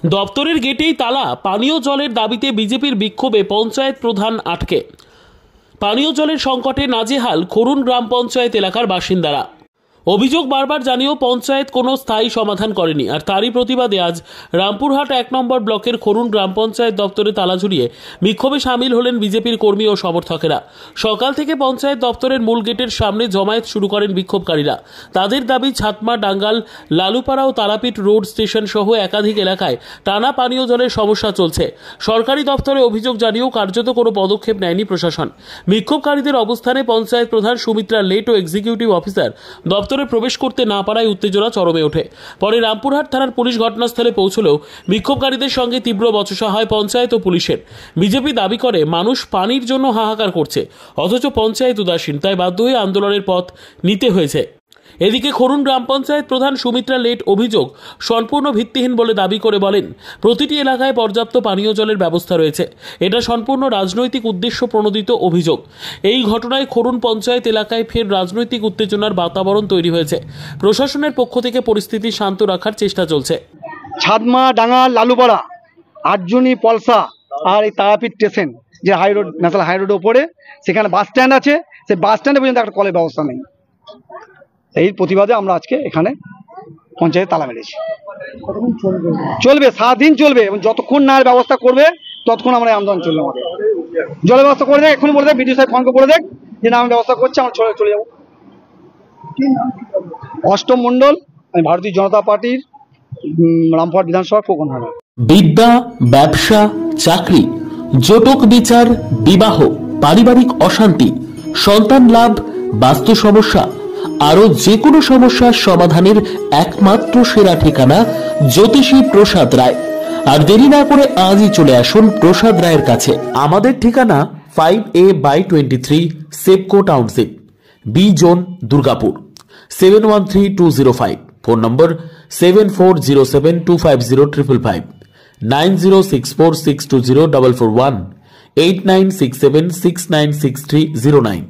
দপ্তরের গেটেই তালা, পানীয় জলের দাবিতে বিজেপির বিক্ষোভে পঞ্চায়েত প্রধান আটকে। পানীয় জলের সংকটে নাজেহাল খরুন গ্রাম পঞ্চায়েত এলাকার বাসিন্দারা। অভিযোগ বারবার জানিয়েও পঞ্চায়েত কোনো স্থায়ী সমাধান করেনি। আর তারই প্রতিবাদে আজ রামপুরহাট 1 নম্বর ব্লকের খরুন গ্রাম পঞ্চায়েত দপ্তরে তালা ঝুলিয়ে বিক্ষোভে সামিল হলেন বিজেপির কর্মী ও সমর্থকেরা। সকাল থেকে পঞ্চায়েত দপ্তরের মূল গেটের সামনে জমায়েত শুরু করেন বিক্ষোভকারীরা। তাদের দাবি, ছাতমা, ডাঙ্গাল, লালুপাড়া ও তারাপীঠ রোড স্টেশন সহ একাধিক এলাকায় টানা পানীয় জলের সমস্যা চলছে। সরকারি দপ্তরে অভিযোগ জানিয়েও কার্যত কোনো পদক্ষেপ নেয়নি প্রশাসন। বিক্ষোভকারীদের অবস্থানে পঞ্চায়েত প্রধান সুমিত্রা লেট ও এক্সিকিউটিভ অফিসার দপ্তরে প্রবেশ করতে না পারায় উত্তেজনা চরমে ওঠে। পরে রামপুরহাট থানার পুলিশ ঘটনাস্থলে পৌঁছলেও বিক্ষোভকারীদের সঙ্গে তীব্র বচসা হয় পঞ্চায়েত ও পুলিশের। বিজেপি দাবি করে মানুষ পানির জন্য হাহাকার করছে, অথচ পঞ্চায়েত উদাসীন, তাই বাধ্য হয়ে আন্দোলনের পথ নিতে হয়েছে। এদিকে খরুন গ্রাম পঞ্চায়েত প্রধান সুমিত্রা লেট অভিযোগ সম্পূর্ণ ভিত্তিহীন বলে দাবি করে বলেন, প্রতিটি এলাকায় পর্যাপ্ত পানীয় জলের ব্যবস্থা রয়েছে। এটা সম্পূর্ণ রাজনৈতিক উদ্দেশ্য প্রণোদিত অভিযোগ। এই ঘটনায় খরুন পঞ্চায়েত এলাকায় ফের রাজনৈতিক উত্তেজনার বাতাবরণ তৈরি হয়েছে। প্রশাসনের পক্ষ থেকে পরিস্থিতি শান্ত রাখার চেষ্টা চলছে। ছাদমা, ডাঙ্গাল, লালুপাড়া, আটজনি, পলসা আর এই তারাপীঠ স্টেশন, যে হাই রোড, ন্যাশনাল হাই রোডের ওপরে, সেখানে বাস স্ট্যান্ড আছে। সেই বাস স্ট্যান্ডে পর্যন্ত একটা কলের ব্যবস্থা নেই। এই প্রতিবাদে আমরা আজকে এখানে পঞ্চায়েত তালা মেরেছি। চলবে, সারাদিন চলবে, এবং যতক্ষণ না ব্যবস্থা করবে ততক্ষণ আমরা আন্দোলন চলবে। আমাদের জলের ব্যবস্থা করে দেখ, এক্ষুনি বলে দেখ, বিডিও সাহেব ফোন করে বলে দেখ যে না আমি ব্যবস্থা করছি, আমরা চলে যাবো। অষ্টম মণ্ডল, আমি ভারতীয় জনতা পার্টির রামপুরহাট বিধানসভা প্রকরণ হয়। বিদ্যা, ব্যবসা, চাকরি, জটক বিচার, বিবাহ, পারিবারিক অশান্তি, সন্তান লাভ, বাস্তু সমস্যা, আরো যে কোনো সমস্যার সমাধানের একমাত্র সেরা ঠিকানা জ্যোতিষী প্রসাদ রায়। আর দেরি না করে আজই চলে আসুন প্রসাদ রায়ের কাছে। আমাদের ঠিকানা 5A/23 Sepco township, B zone, Durgapur, 713205। Phone number 7407250555, 9064620441, 8967696309।